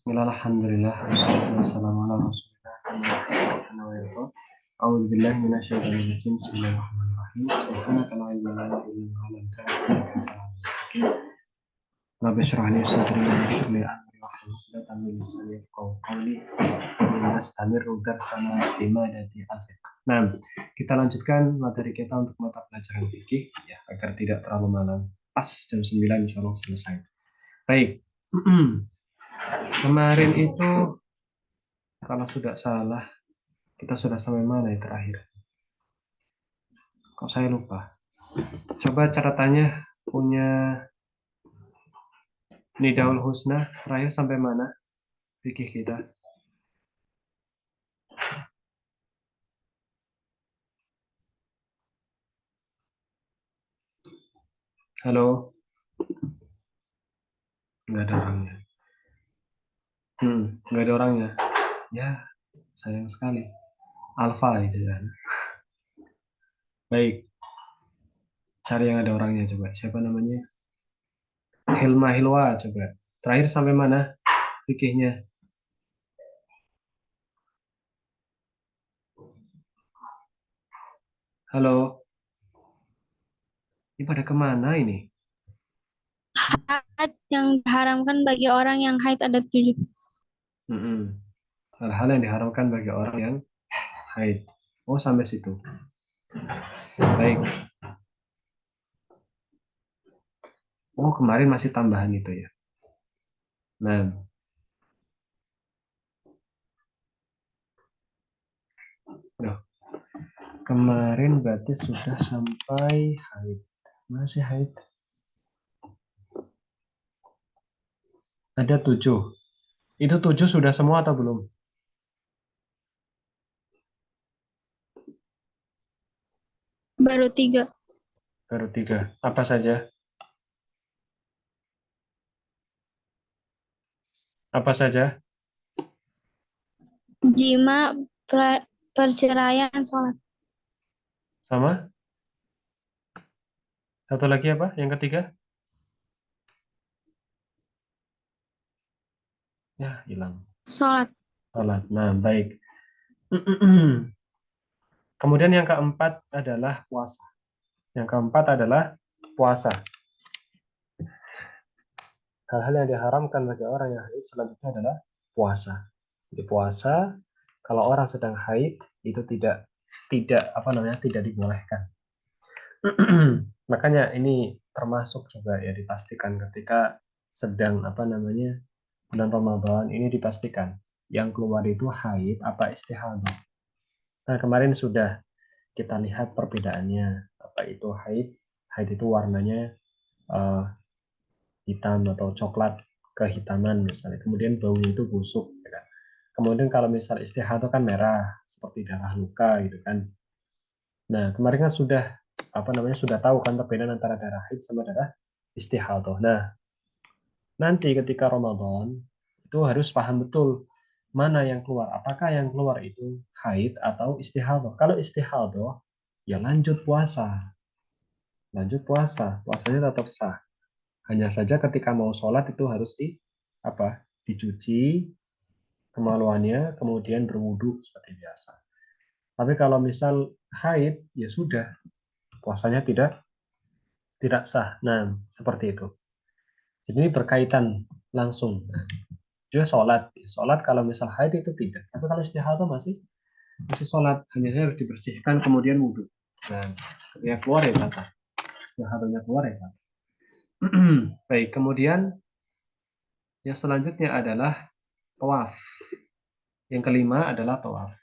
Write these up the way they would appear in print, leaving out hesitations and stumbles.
Bismillahirrahmanirrahim. Wassalamualaikum warahmatullahi wabarakatuh. A'udzu billahi minasyaitonir rajim. Bismillahirrahmanirrahim. Subhanaka la ilma lana illa ma 'allamtana innaka antal alimul hakim. Rabbi shrah li sadri wa yassir li amri wahlul 'uqdatam min lisani yafqahu qawli. Nastamiru darsana fi madati al-fiqh. Nah, kita lanjutkan materi kita untuk mata pelajaran fikih ya, agar tidak terlalu malam. Pas jam 9 insyaallah selesai. Baik. Kemarin itu kalau sudah salah, kita sudah sampai mana ya terakhir? Kok saya lupa? Coba catatannya punya Nidaul Husna, terakhir sampai mana fikih kita? Halo? Nggak ada orangnya. Nggak ada orangnya. Ya, sayang sekali. Alfa itu kan. Baik, cari yang ada orangnya coba. Siapa namanya? Hilma Hilwa coba. Terakhir sampai mana fikihnya? Halo? Ini pada kemana ini? Had yang diharamkan bagi orang yang haid ada 7. Hal-hal yang diharamkan bagi orang yang haid. Oh, sampai situ. Baik. Oh, kemarin masih tambahan itu ya. Nah, udah. Kemarin berarti sudah sampai haid. Masih haid. Ada 7. Itu 7 sudah semua atau belum? Baru 3. Baru 3. Apa saja? Apa saja? Jima, perceraian, sholat. Sama? Satu lagi apa? Yang ketiga? Ya, hilang. Sholat. Salat. Nah, baik. Kemudian yang keempat adalah puasa. Yang keempat adalah puasa. Hal-hal yang diharamkan bagi orang yang haid selanjutnya adalah puasa. Jadi puasa kalau orang sedang haid itu tidak dibolehkan. Makanya ini termasuk juga ya dipastikan ketika sedang bulan Ramadan ini dipastikan yang keluar itu haid apa istihadah. Nah, kemarin sudah kita lihat perbedaannya. Apa itu haid? Haid itu warnanya uh, hitam atau coklat kehitaman misalnya. Kemudian baunya itu busuk. Ya kan? Kemudian kalau misal istihadah kan merah seperti darah luka gitu kan. Nah, kemarin kan sudah tahu kan perbedaan antara darah haid sama darah istihadah. Nah, nanti ketika Ramadan itu harus paham betul mana yang keluar. Apakah yang keluar itu haid atau istihadah? Kalau istihadah, ya lanjut puasa. Lanjut puasa. Puasanya tetap sah. Hanya saja ketika mau sholat itu harus dicuci kemaluannya, kemudian berwudu seperti biasa. Tapi kalau misal haid, ya sudah, puasanya tidak tidak sah. Nah, seperti itu. Jadi ini berkaitan langsung. Nah, juga sholat. Sholat kalau misal haid itu tidak. Tapi kalau istihadah masih sholat. Hanya saja harus dibersihkan kemudian wudhu. Nah, ketika keluar ya batal. Istihadahnya keluar ya batal. Baik, kemudian yang selanjutnya adalah tawaf. Yang kelima adalah tawaf.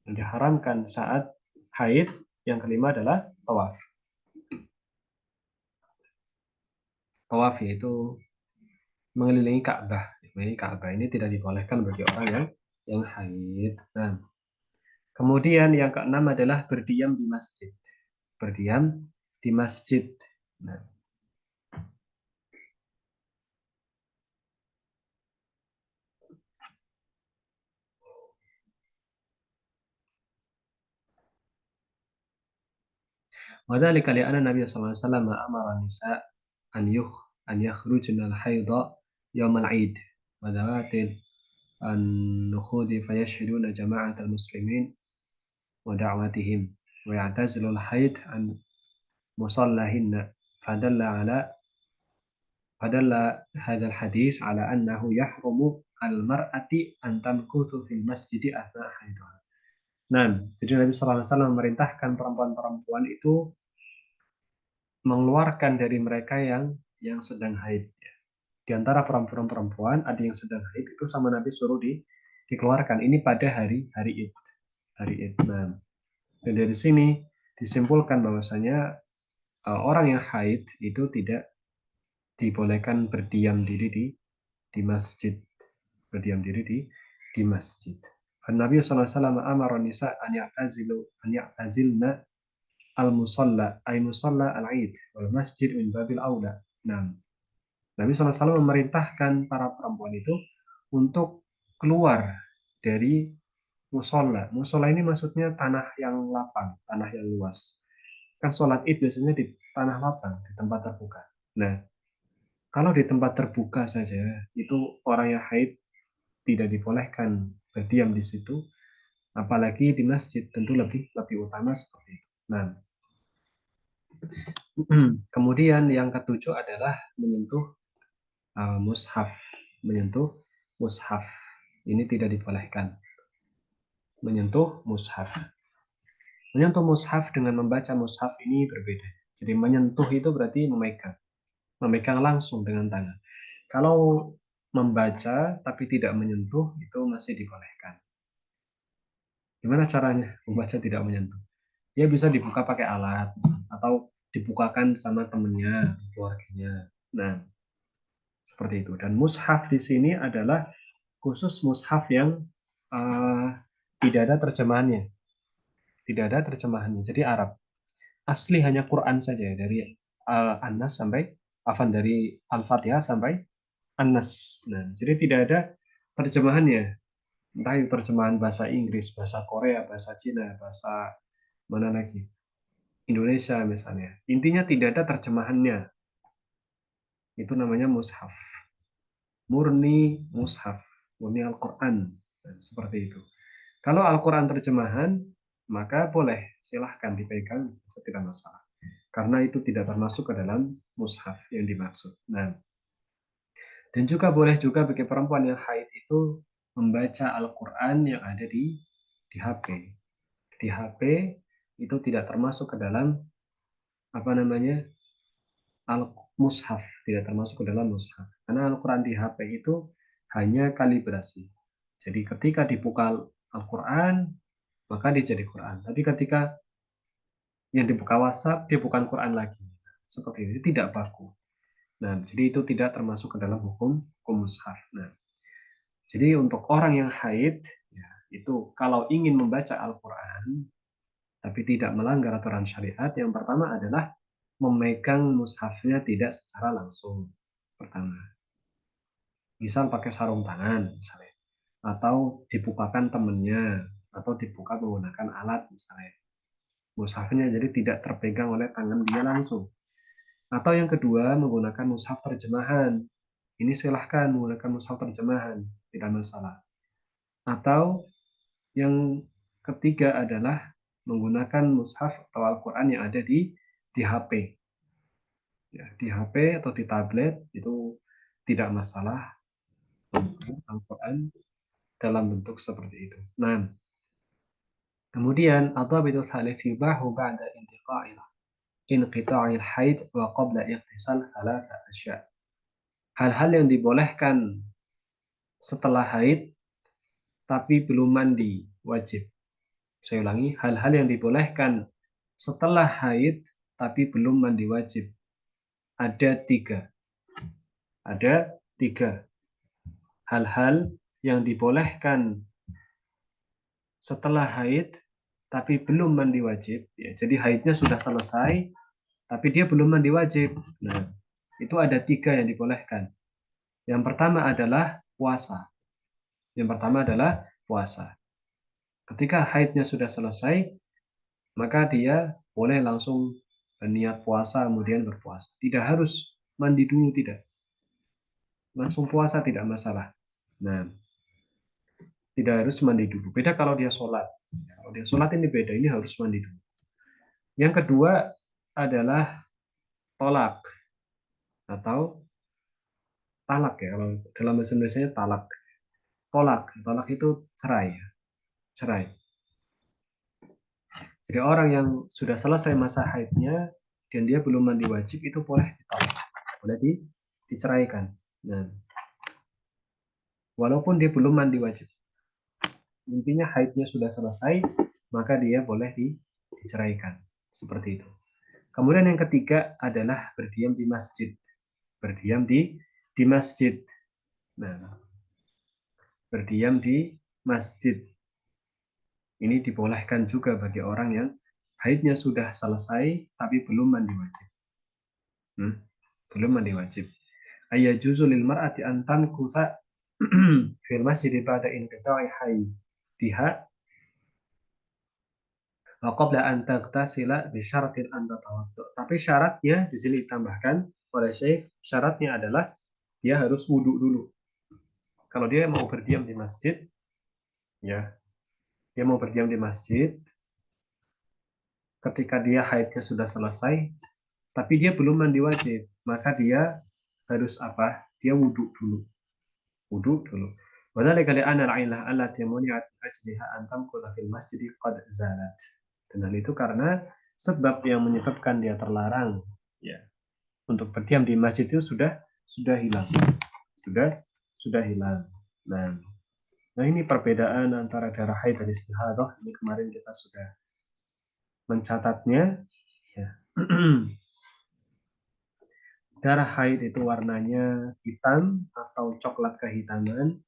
Yang diharamkan saat haid, yang kelima adalah tawaf. Tawaf yaitu mengelilingi Ka'bah. Mengelilingi Ka'bah ini tidak dibolehkan bagi orang yang haid. Nah, kemudian yang keenam adalah berdiam di masjid. Berdiam di masjid. Nah, وذلك لأن النبي صلى الله عليه وسلم أمر النساء أن يخرجن الحيض يوم العيد. وذوات النخود فيشهدون جماعة المسلمين ودعوتهم ويعتزل الحيض عن مصلهن فدل هذا الحديث على أنه يحرم المرأة أن تمكث في المسجid أثناء haidha. Nah, jadi Nabi SAW memerintahkan perempuan-perempuan itu mengeluarkan dari mereka yang sedang haid. Di antara perempuan-perempuan ada yang sedang haid itu sama Nabi suruh dikeluarkan. Ini pada hari Id. Hari Id. Nah, dan dari sini disimpulkan bahwasanya orang yang haid itu tidak dibolehkan berdiam diri di masjid. Berdiam diri di masjid. Nabi SAW amara nisa an ya'tazilna al-musalla ay musalla al-Aid wal masjid min babil aula. Nah, Nabi SAW memerintahkan para perempuan itu untuk keluar dari musola. Musola ini maksudnya tanah yang lapang, tanah yang luas. Kan sholat id biasanya di tanah lapang, di tempat terbuka. Nah, kalau di tempat terbuka saja, itu orang yang haid tidak dibolehkan berdiam di situ, apalagi di masjid, tentu lebih utama seperti itu. Nah, kemudian yang ketujuh adalah menyentuh mushaf. Menyentuh mushaf. Ini tidak dibolehkan. Menyentuh mushaf. Menyentuh mushaf dengan membaca mushaf ini berbeda. Jadi menyentuh itu berarti memegang. Memegang langsung dengan tangan. Kalau membaca tapi tidak menyentuh itu masih dibolehkan. Gimana caranya membaca tidak menyentuh? Dia bisa dibuka pakai alat atau dibukakan sama temennya, keluarganya. Nah, seperti itu. Dan mushaf di sini adalah khusus mushaf yang tidak ada terjemahannya. Tidak ada terjemahannya. Jadi Arab. Asli hanya Quran saja dari An-Nas sampai dari Al-Fatihah sampai An-Nas. Nah, jadi tidak ada terjemahannya. Entah itu terjemahan bahasa Inggris, bahasa Korea, bahasa Cina, bahasa mana lagi? Indonesia misalnya. Intinya tidak ada terjemahannya. Itu namanya mushaf. Murni mushaf, murni Al-Quran. Nah, seperti itu. Kalau Al-Quran terjemahan, maka boleh, silahkan dipegang, tidak masalah. Karena itu tidak termasuk ke dalam mushaf yang dimaksud. Nah, dan juga boleh juga bagi perempuan yang haid itu membaca Al-Quran yang ada di HP. Di HP itu tidak termasuk ke dalam apa namanya al-mushaf, tidak termasuk ke dalam mushaf. Karena Al-Quran di HP itu hanya kalibrasi. Jadi ketika dibuka Al-Quran, maka dia jadi Quran. Tapi ketika yang dibuka WhatsApp, dia bukan Quran lagi. Seperti itu, tidak baku. Nah, jadi itu tidak termasuk ke dalam hukum mushaf. Nah, jadi untuk orang yang haid, ya, itu kalau ingin membaca Al-Quran, tapi tidak melanggar aturan syariat, yang pertama adalah memegang mushafnya tidak secara langsung. Pertama, misal pakai sarung tangan, misalnya, atau dibukakan temennya, atau dibuka menggunakan alat, misalnya. Mushafnya jadi tidak terpegang oleh tangan dia langsung. Atau yang kedua, menggunakan mushaf terjemahan. Ini silahkan menggunakan mushaf terjemahan, tidak masalah. Atau yang ketiga adalah menggunakan mushaf atau Al-Quran yang ada di HP. Ya, di HP atau di tablet itu tidak masalah Al-Quran dalam bentuk seperti itu. Nah, kemudian adzabitu tsalits yubahu ba'da inqita'il haid wa qabla ightisal thalatha asya'. Hal-hal yang dibolehkan setelah haid tapi belum mandi wajib. Saya ulangi, hal-hal yang dibolehkan setelah haid tapi belum mandi wajib. Ada tiga. Ada tiga hal-hal yang dibolehkan setelah haid tapi belum mandi wajib. Ya, jadi haidnya sudah selesai tapi dia belum mandi wajib. Nah, itu ada tiga yang dibolehkan. Yang pertama adalah puasa. Yang pertama adalah puasa. Ketika haidnya sudah selesai, maka dia boleh langsung niat puasa kemudian berpuasa. Tidak harus mandi dulu, tidak. Langsung puasa tidak masalah. Nah, tidak harus mandi dulu. Beda kalau dia sholat. Kalau dia sholat ini beda, ini harus mandi dulu. Yang kedua adalah tolak atau talak ya. Kalau dalam bahasa Indonesia talak. Tolak itu cerai, cerai. Jadi orang yang sudah selesai masa haidnya dan dia belum mandi wajib itu boleh ditolak, boleh diceraikan. Nah, walaupun dia belum mandi wajib, intinya haidnya sudah selesai, maka dia boleh diceraikan. Seperti itu. Kemudian yang ketiga adalah berdiam di masjid. Berdiam di masjid. Nah, berdiam di masjid. Ini dibolehkan juga bagi orang yang haidnya sudah selesai tapi belum mandi wajib. Belum mandi wajib. Ayajuzu lil mar'ati an tankusa fil masjid ba'da inqita'i haidiha wa qabla an taghtasila bi syaratin an tatawaddu. Tapi syaratnya di sini ditambahkan oleh Syekh, syaratnya adalah dia harus wudhu dulu. Kalau dia mau berdiam di masjid, ya, dia mau berdiam di masjid, ketika dia haidnya sudah selesai, tapi dia belum mandi wajib, maka dia harus apa? Dia wudhu dulu. Wudhu dulu. Wadzalika li'anna al-'illah allati muni'at ajliha an tamkutha fil masjid qad zalat. Dan hal itu karena sebab yang menyebabkan dia terlarang ya untuk berdiam di masjid itu sudah hilang. Sudah hilang. Nah, ini perbedaan antara darah haid dan istihadah. Ini kemarin kita sudah mencatatnya. Ya. Darah haid itu warnanya hitam atau coklat kehitaman,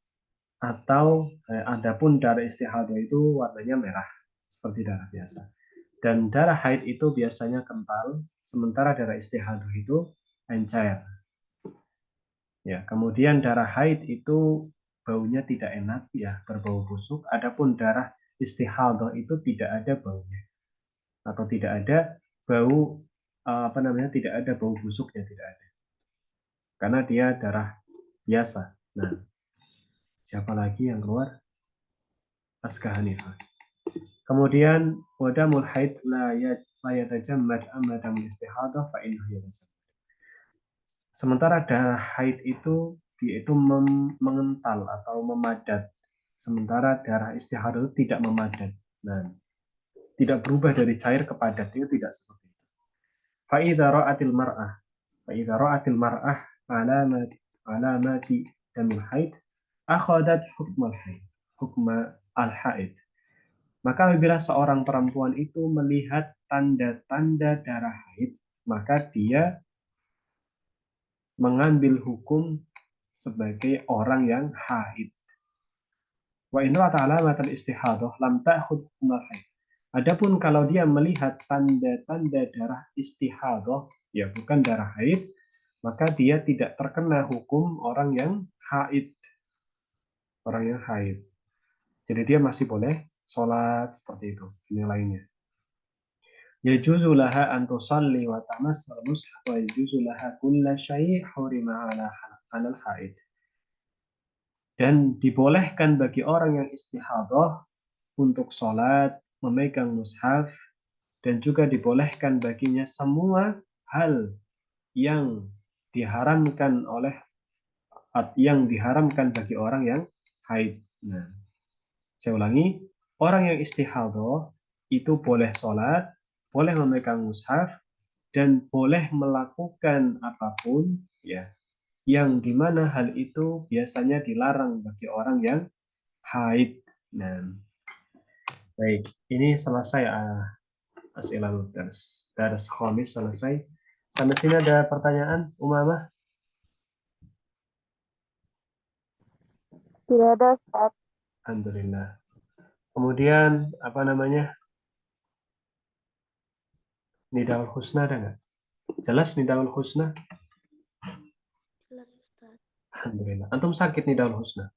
atau adapun darah istihadah itu warnanya merah seperti darah biasa. Dan darah haid itu biasanya kental, sementara darah istihadah itu encer. Ya, kemudian darah haid itu baunya tidak enak ya, berbau busuk. Adapun darah istihadah itu tidak ada baunya atau tidak ada bau tidak ada bau busuknya, tidak ada. Karena dia darah biasa. Nah, siapa lagi yang keluar? Aska Hanifah. Kemudian wadamul haid la yatajammad amma damul istihadah fa innahu yatajammad. Sementara darah haid itu dia itu mengental atau memadat. Sementara darah istihadah itu tidak memadat. Nah, tidak berubah dari cair ke padat, itu tidak seperti itu. Fa idza ra'atil mar'ah فإذا رأت المرأة علامات دم الحيض أخذت حكم الحائض. Maka apabila seorang perempuan itu melihat tanda-tanda darah haid, maka dia mengambil hukum sebagai orang yang haid. Wa in ra'at alamatal istihadah lam ta'khudh hukm al-haid. Adapun kalau dia melihat tanda-tanda darah istihadah, ya bukan darah haid, maka dia tidak terkena hukum orang yang haid. Orang yang haid. Jadi dia masih boleh sholat seperti itu. Ini lainnya. Yajuzu laha an tusalli wa tamassal mushaf wa yajuzu laha kulla syai' hurima 'ala al-haid. Dan dibolehkan bagi orang yang istihadah untuk sholat, memegang mushaf, dan juga dibolehkan baginya semua hal yang diharamkan bagi orang yang haid. Nah, saya ulangi, orang yang istihadah itu boleh sholat, boleh memegang mushaf, dan boleh melakukan apapun ya, yang dimana hal itu biasanya dilarang bagi orang yang haid. Nah, baik, ini selesai as'ilatul dars khamis selesai. Sampai sini ada pertanyaan, Umamah? Tidak ada, Ustaz. Alhamdulillah. Kemudian apa namanya? Nidaul Husna ada nggak? Jelas Nidaul Husna? Jelas, Ustaz. Alhamdulillah. Antum sakit Nidaul Husna?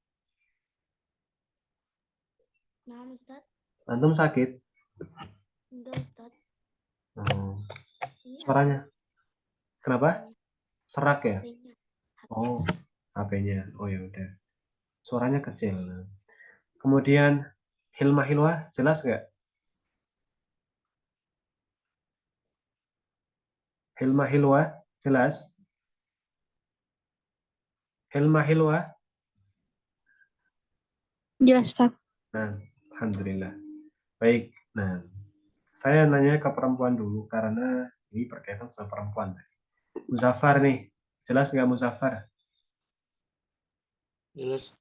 Nah, Ustaz. Antum sakit? Enggak, Ustaz. Ini Suaranya? Kenapa? HP-nya. Serak ya? HP-nya. Oh, HP-nya. Oh ya udah. Suaranya kecil. Nah. Kemudian hilma hilwa jelas nggak? Hilma hilwa jelas? Hilma hilwa? Jelas, Ustaz. Nah, alhamdulillah. Baik. Nah, saya nanya ke perempuan dulu karena ini berkaitan sama perempuan. Muzaffar nih, jelas nggak Muzaffar? Jelas.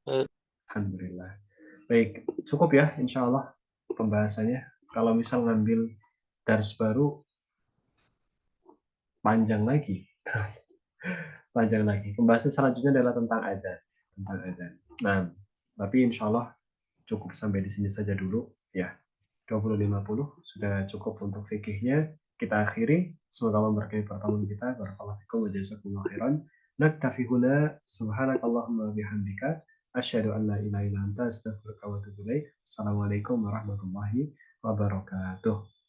Alhamdulillah. Baik, cukup ya insya Allah pembahasannya. Kalau misal ngambil dars baru, panjang lagi. Panjang lagi. Pembahasan selanjutnya adalah tentang adzan. Tentang adzan. Nah, tapi insya Allah cukup sampai di sini saja dulu. Ya, 20.50 sudah cukup untuk fikihnya. Kita akhiri. Semoga Allah memberkahi pertemuan kita. Barakallahu fikum wa jazakumullahu khairan. Naktafi huna subhanakallahumma bihamdika asyhadu an la ilaha illa anta astaghfiruka wa atubu ilaik. Assalamualaikum warahmatullahi wabarakatuh.